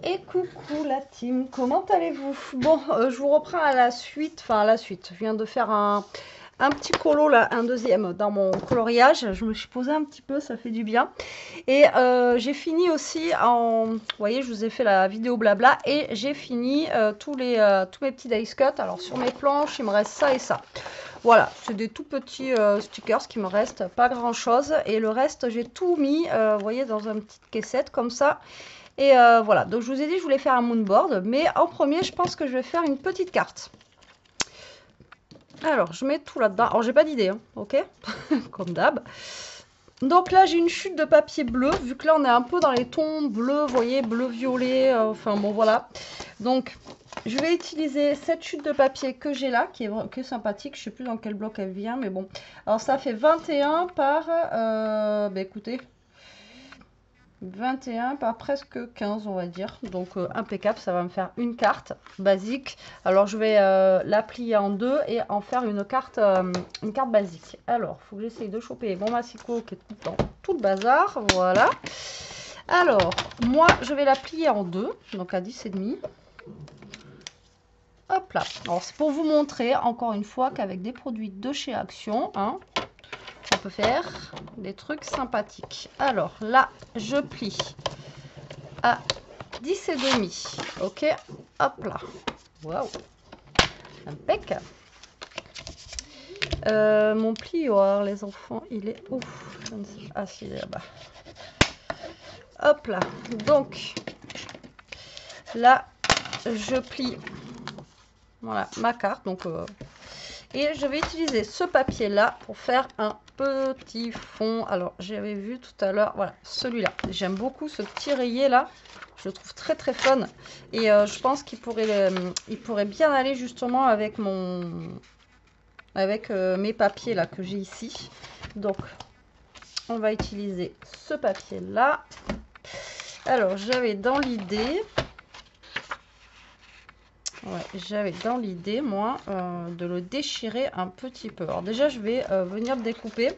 Et coucou la team, comment allez-vous? Bon, je vous reprends à la suite, je viens de faire un petit colo là, un deuxième dans mon coloriage, je me suis posée un petit peu, ça fait du bien. Et j'ai fini aussi vous voyez, je vous ai fait la vidéo blabla et j'ai fini tous mes petits dice cut. Alors sur mes planches, il me reste ça et ça. Voilà, c'est des tout petits stickers qui me restent, pas grand chose. Et le reste, j'ai tout mis, vous voyez, dans une petite caissette comme ça. Et voilà, donc je vous ai dit que je voulais faire un moonboard, mais en premier, je pense que je vais faire une petite carte. Alors, je mets tout là-dedans. Alors, j'ai pas d'idée, hein, ok? Comme d'hab. Donc là, j'ai une chute de papier bleu, vu que là, on est un peu dans les tons bleus, vous voyez, bleu-violet, enfin bon, voilà. Donc, je vais utiliser cette chute de papier que j'ai là, qui est sympathique. Je sais plus dans quel bloc elle vient, mais bon. Alors, ça fait 21 par, écoutez, 21 par presque 15 on va dire, donc impeccable, ça va me faire une carte basique. Alors je vais la plier en deux et en faire une carte basique. Alors il faut que j'essaye de choper mon massicot qui est tout le temps tout le bazar, voilà. Alors moi je vais la plier en deux, donc à 10,5. Hop là, alors c'est pour vous montrer encore une fois qu'avec des produits de chez Action, hein, on peut faire des trucs sympathiques. Alors là je plie à 10,5. Ok, hop là. Waouh, impec. Mon plioir, les enfants, il est ouf. Ah, si, il est là-bas. Hop là. Donc, là, je plie. Voilà, ma carte. Donc, et je vais utiliser ce papier-là pour faire un petit fond. Alors, j'avais vu tout à l'heure, voilà, celui-là. J'aime beaucoup ce petit rayé-là. Je le trouve très très fun. Et je pense qu'il pourrait bien aller justement avec mes papiers là que j'ai ici. Donc, on va utiliser ce papier-là. Alors, j'avais dans l'idée... Ouais, j'avais dans l'idée, moi, de le déchirer un petit peu. Alors déjà, je vais venir le découper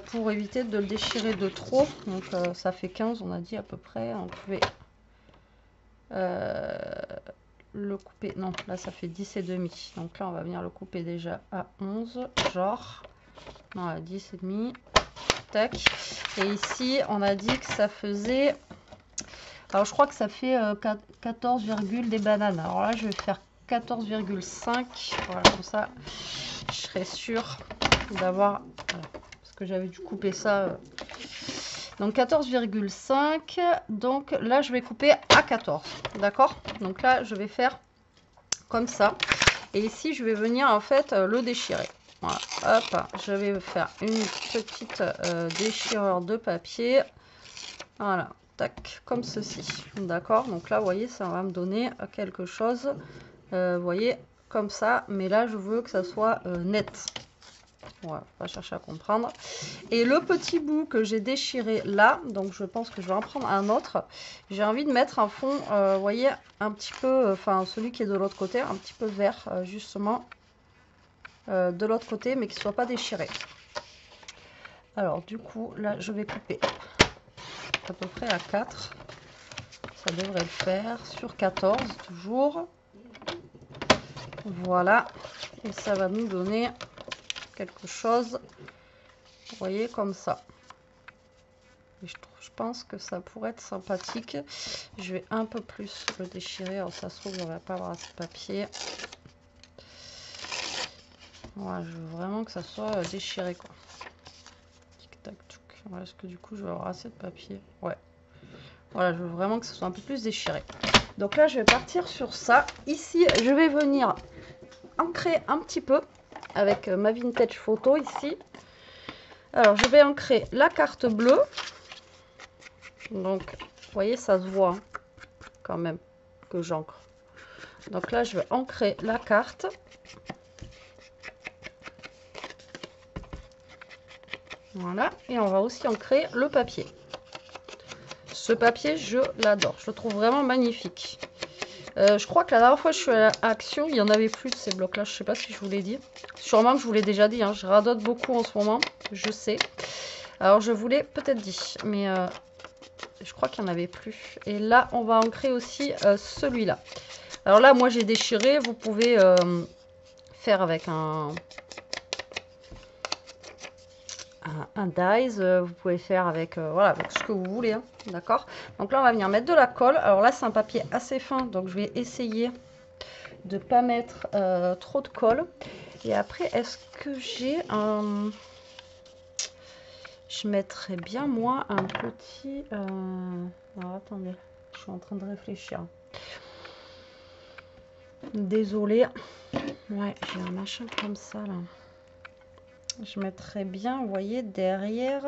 pour éviter de le déchirer de trop. Donc, ça fait 15, on a dit à peu près. On pouvait le couper. Non, là, ça fait 10,5. Donc là, on va venir le couper déjà à 11, genre. Non, à 10,5. Tac. Et ici, on a dit que ça faisait... Alors, je crois que ça fait 14, des bananes. Alors là, je vais faire 14,5. Voilà, comme ça, je serai sûre d'avoir... Voilà, parce que j'avais dû couper ça. Donc, 14,5. Donc, là, je vais couper à 14. D'accord? Donc là, je vais faire comme ça. Et ici, je vais venir, en fait, le déchirer. Voilà, hop, je vais faire une petite déchirure de papier. Voilà. Tac, comme ceci, d'accord. Donc là, vous voyez, ça va me donner quelque chose, vous voyez, comme ça. Mais là, je veux que ça soit net. Voilà, on va chercher à comprendre. Et le petit bout que j'ai déchiré là, donc je pense que je vais en prendre un autre. J'ai envie de mettre un fond, vous voyez, un petit peu, enfin celui qui est de l'autre côté, un petit peu vert, justement, de l'autre côté, mais qui ne soit pas déchiré. Alors, du coup, là, je vais couper à peu près à 4. Ça devrait le faire sur 14 toujours. Voilà. Et ça va nous donner quelque chose, vous voyez, comme ça. Et je pense que ça pourrait être sympathique. Je vais un peu plus le déchirer. Alors, ça se trouve, on va pas avoir assez de papier. Voilà, je veux vraiment que ça soit déchiré, quoi. Tic tac touc. Voilà, est-ce que du coup, je vais avoir assez de papier? Ouais. Voilà, je veux vraiment que ce soit un peu plus déchiré. Donc là, je vais partir sur ça. Ici, je vais venir ancrer un petit peu avec ma vintage photo ici. Alors, je vais ancrer la carte bleue. Donc, vous voyez, ça se voit hein, quand même que j'ancre. Donc là, je vais ancrer la carte. Voilà. Et on va aussi ancrer le papier. Ce papier, je l'adore. Je le trouve vraiment magnifique. Je crois que la dernière fois que je suis à Action, il n'y en avait plus de ces blocs-là. Je ne sais pas si je vous l'ai dit. Sûrement que je vous l'ai déjà dit. Hein. Je radote beaucoup en ce moment. Je sais. Alors, je vous l'ai peut-être dit. Mais Je crois qu'il n'y en avait plus. Et là, on va ancrer aussi celui-là. Alors là, moi, j'ai déchiré. Vous pouvez faire avec un dies. Vous pouvez faire avec, voilà, avec ce que vous voulez. Hein, d'accord. Donc là, on va venir mettre de la colle. Alors là, c'est un papier assez fin. Donc, je vais essayer de ne pas mettre trop de colle. Et après, est-ce que j'ai un... Je mettrais bien, moi, un petit... Alors, attendez, je suis en train de réfléchir. Désolée. Ouais, j'ai un machin comme ça, là. Je mettrais bien, vous voyez, derrière...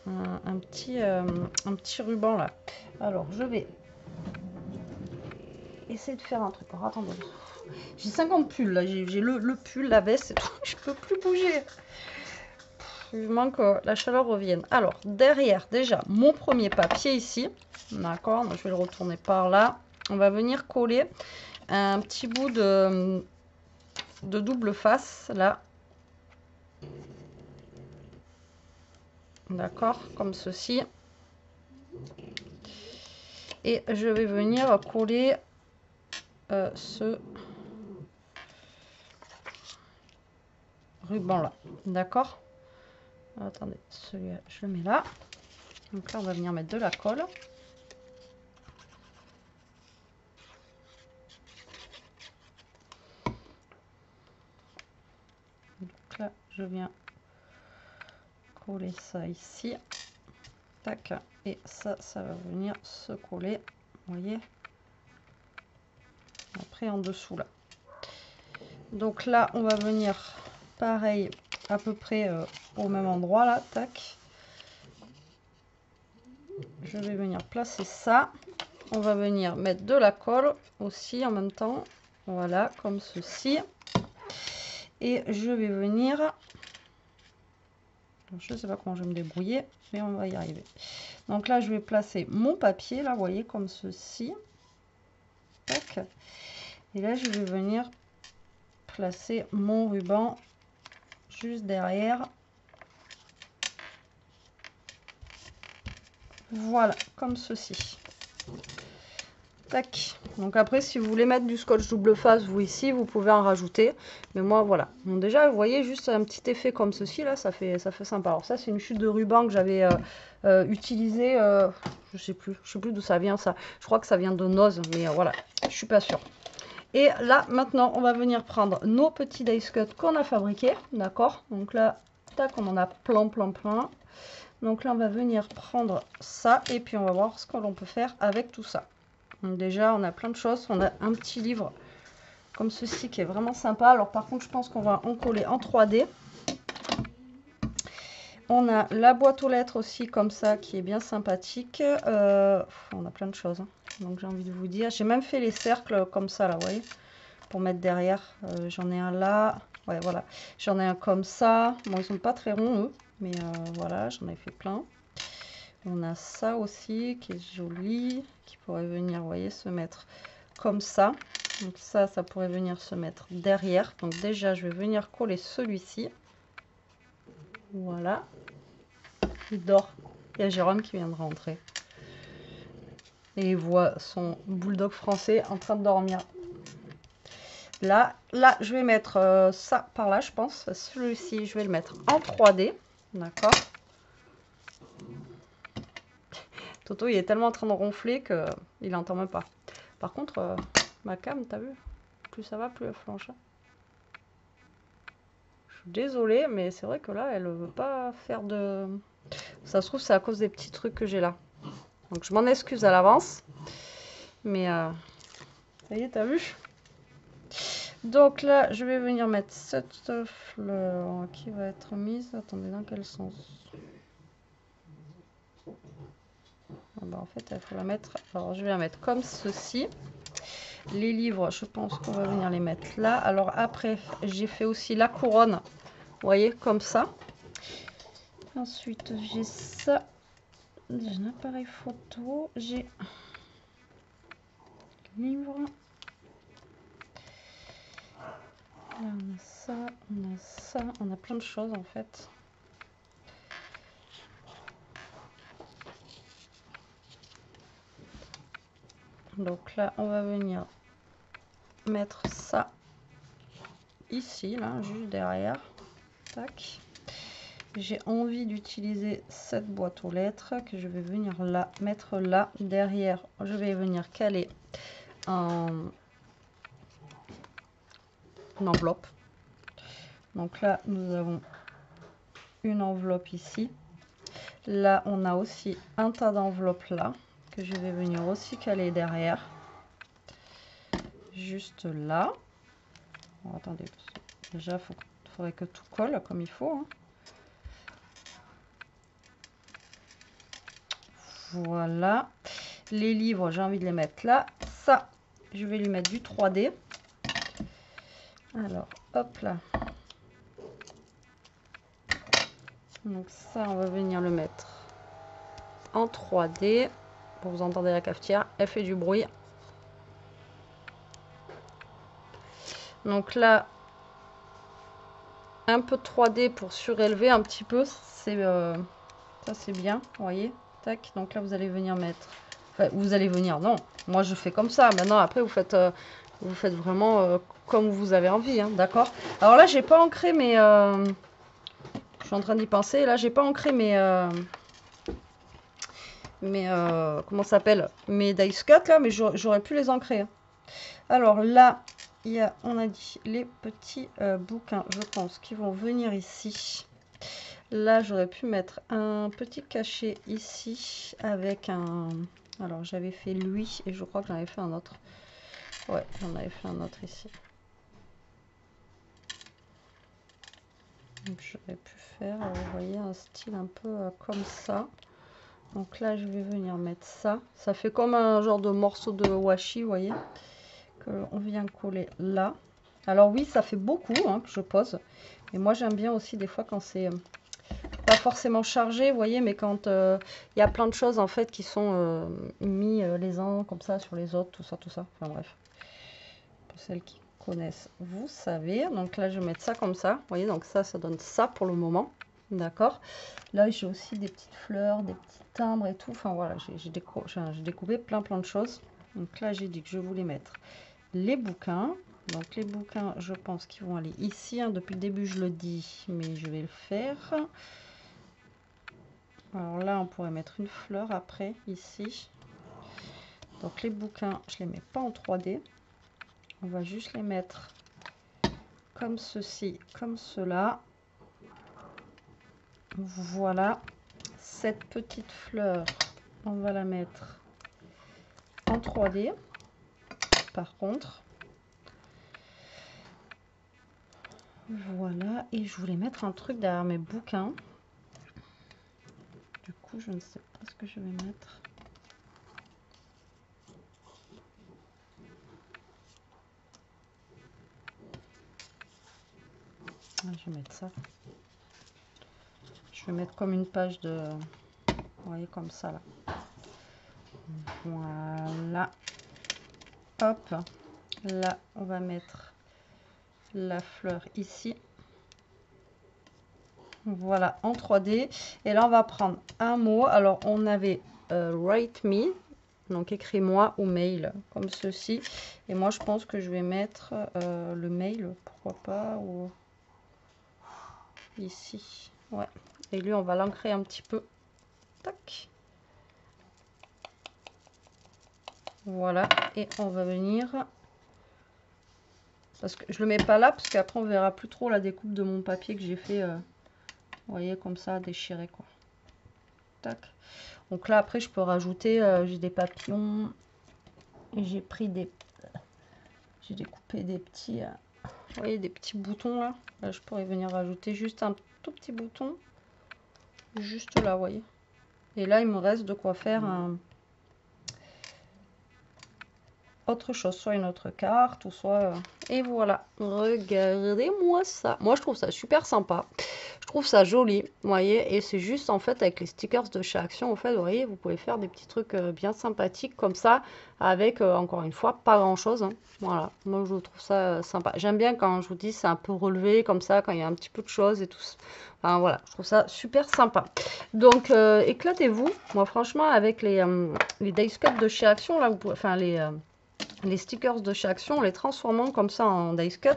un petit ruban, là. Alors, je vais essayer de faire un truc. Alors, attendez. J'ai 50 pulls, là. J'ai le pull, la veste, et tout. Je peux plus bouger. Vivement que la chaleur revienne. Alors, derrière, déjà, mon premier papier ici. D'accord, je vais le retourner par là. On va venir coller un petit bout de double face, là. D'accord, comme ceci. Et je vais venir coller ce ruban-là. D'accord. Attendez, celui-là, je le mets là. Donc là, on va venir mettre de la colle. Donc là, je viens coller ça ici. Tac. Et ça va venir se coller. Vous voyez. Après, en dessous, là. Donc là, on va venir, pareil, à peu près au même endroit, là. Tac. Je vais venir placer ça. On va venir mettre de la colle aussi en même temps. Voilà, comme ceci. Et je vais venir... Je ne sais pas comment je vais me débrouiller, mais on va y arriver. Donc là, je vais placer mon papier, là, vous voyez, comme ceci. Tac. Et là, je vais venir placer mon ruban juste derrière. Voilà, comme ceci. Tac. Donc après, si vous voulez mettre du scotch double face, vous ici, vous pouvez en rajouter. Mais moi, voilà. Donc déjà, vous voyez, juste un petit effet comme ceci, là, ça fait sympa. Alors ça, c'est une chute de ruban que j'avais utilisée. Je sais plus d'où ça vient, ça. Je crois que ça vient de Noz, mais voilà, je suis pas sûre. Et là, maintenant, on va venir prendre nos petits dice cut qu'on a fabriqués, d'accord. Donc là, tac, on en a plein. Donc là, on va venir prendre ça et puis on va voir ce que l'on peut faire avec tout ça. Donc déjà, on a plein de choses. On a un petit livre comme ceci qui est vraiment sympa. Alors par contre, je pense qu'on va en coller en 3D. On a la boîte aux lettres aussi comme ça qui est bien sympathique. On a plein de choses. Hein. Donc j'ai envie de vous dire. J'ai même fait les cercles comme ça là, vous voyez. Pour mettre derrière. J'en ai un là. Ouais, voilà. J'en ai un comme ça. Bon, ils sont pas très ronds, eux. Mais voilà, j'en ai fait plein. On a ça aussi qui est joli. Qui pourrait venir, vous voyez, se mettre comme ça. Donc ça pourrait venir se mettre derrière. Donc déjà, je vais venir coller celui-ci. Voilà. Il dort. Il y a Jérôme qui vient de rentrer. Et il voit son bulldog français en train de dormir. Là, je vais mettre ça par là, je pense. Celui-ci, je vais le mettre en 3D. D'accord. Toto, il est tellement en train de ronfler qu'il n'entend même pas. Par contre, ma cam, t'as vu? Plus ça va, plus elle flanche. Je suis désolée, mais c'est vrai que là, elle veut pas faire de... Ça se trouve, c'est à cause des petits trucs que j'ai là. Donc, je m'en excuse à l'avance. Mais, ça y est, t'as vu? Donc là, je vais venir mettre cette fleur qui va être mise. Attendez, dans quel sens? Ah bah, en fait, il faut la mettre... Alors, je vais la mettre comme ceci. Les livres, je pense qu'on va venir les mettre là. Alors après, j'ai fait aussi la couronne. Vous voyez, comme ça. Ensuite, j'ai ça. J'ai un appareil photo. J'ai livre. Là, on a ça, on a ça. On a plein de choses en fait. Donc là, on va venir mettre ça ici, là, juste derrière. Tac. J'ai envie d'utiliser cette boîte aux lettres que je vais venir là, mettre là. Derrière, je vais venir caler une enveloppe. Donc là, nous avons une enveloppe ici. Là, on a aussi un tas d'enveloppes là que je vais venir aussi caler derrière. Juste là. Bon, attendez, déjà, il faudrait que tout colle comme il faut. Hein. Voilà. Les livres, j'ai envie de les mettre là. Ça, je vais lui mettre du 3D. Alors, hop là. Donc ça, on va venir le mettre en 3D. Bon, vous entendez la cafetière, elle fait du bruit. Donc là, un peu de 3D pour surélever un petit peu. Ça, c'est bien, vous voyez. Tac. Donc là, vous allez venir mettre... Enfin, vous allez venir, non. Moi, je fais comme ça. Maintenant, après, vous faites vraiment comme vous avez envie, hein, d'accord. Alors là, j'ai pas ancré mes... Je suis en train d'y penser. Là, j'ai pas ancré mes... comment ça s'appelle, mes dice cut là, mais j'aurais pu les ancrer. Hein. Alors là, il y a, on a dit, les petits bouquins, je pense, qui vont venir ici. Là, j'aurais pu mettre un petit cachet ici avec un... Alors, j'avais fait lui et je crois que j'en avais fait un autre. Ouais, j'en avais fait un autre ici. Donc, j'aurais pu faire, vous voyez, un style un peu comme ça. Donc là, je vais venir mettre ça. Ça fait comme un genre de morceau de washi, vous voyez, qu'on vient coller là. Alors oui, ça fait beaucoup hein, que je pose. Et moi, j'aime bien aussi des fois quand c'est pas forcément chargé, vous voyez, mais quand il y a plein de choses en fait qui sont mis les uns comme ça sur les autres, tout ça, tout ça. Enfin bref, pour celles qui connaissent, vous savez. Donc là, je vais mettre ça comme ça. Vous voyez, donc ça donne ça pour le moment. D'accord. Là, j'ai aussi des petites fleurs, des petits timbres et tout. Enfin voilà, j'ai découpé plein de choses. Donc là, j'ai dit que je voulais mettre les bouquins. Donc les bouquins, je pense qu'ils vont aller ici. Hein. Depuis le début, je le dis, mais je vais le faire. Alors là, on pourrait mettre une fleur après, ici. Donc les bouquins, je les mets pas en 3D. On va juste les mettre comme ceci, comme cela. Voilà. Cette petite fleur, on va la mettre en 3D. Par contre, voilà. Et je voulais mettre un truc derrière mes bouquins. Du coup, je ne sais pas ce que je vais mettre. Je vais mettre ça. Je vais mettre comme une page de... Vous voyez, comme ça, là. Voilà. Hop. Là, on va mettre la fleur ici. Voilà, en 3D. Et là, on va prendre un mot. Alors, on avait write me. Donc, écris-moi ou mail, comme ceci. Et moi, je pense que je vais mettre le mail. Pourquoi pas. Ou ici. Ouais. Et lui, on va l'ancrer un petit peu. Tac. Voilà. Et on va venir... Parce que je le mets pas là, parce qu'après, on verra plus trop la découpe de mon papier que j'ai fait... Vous voyez, comme ça, déchiré, quoi. Tac. Donc là, après, je peux rajouter... j'ai des papillons. Et j'ai pris des... J'ai découpé des petits... vous voyez, des petits boutons, là. Là, je pourrais venir rajouter juste un tout petit bouton. Juste là, vous voyez. Et là, il me reste de quoi faire un... autre chose, soit une autre carte, ou soit... Et voilà. Regardez-moi ça. Moi, je trouve ça super sympa. Je trouve ça joli, vous voyez, et c'est juste en fait avec les stickers de chez Action, en fait, vous voyez, vous pouvez faire des petits trucs bien sympathiques comme ça, avec, encore une fois, pas grand chose, hein. Voilà, moi je trouve ça sympa. J'aime bien quand je vous dis c'est un peu relevé comme ça, quand il y a un petit peu de choses et tout. Enfin voilà, je trouve ça super sympa. Donc éclatez-vous, moi franchement avec les dice cuts de chez Action, là, vous pouvez, enfin les stickers de chez Action, les transformant comme ça en dice cut,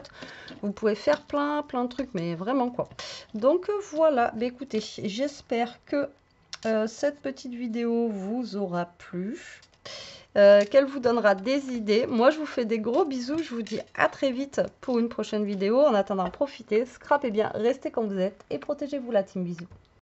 vous pouvez faire plein de trucs, mais vraiment quoi. Donc voilà, bah, écoutez, j'espère que cette petite vidéo vous aura plu, qu'elle vous donnera des idées. Moi je vous fais des gros bisous, je vous dis à très vite pour une prochaine vidéo. En attendant, profitez, scrapez bien, restez comme vous êtes et protégez-vous la team, bisous.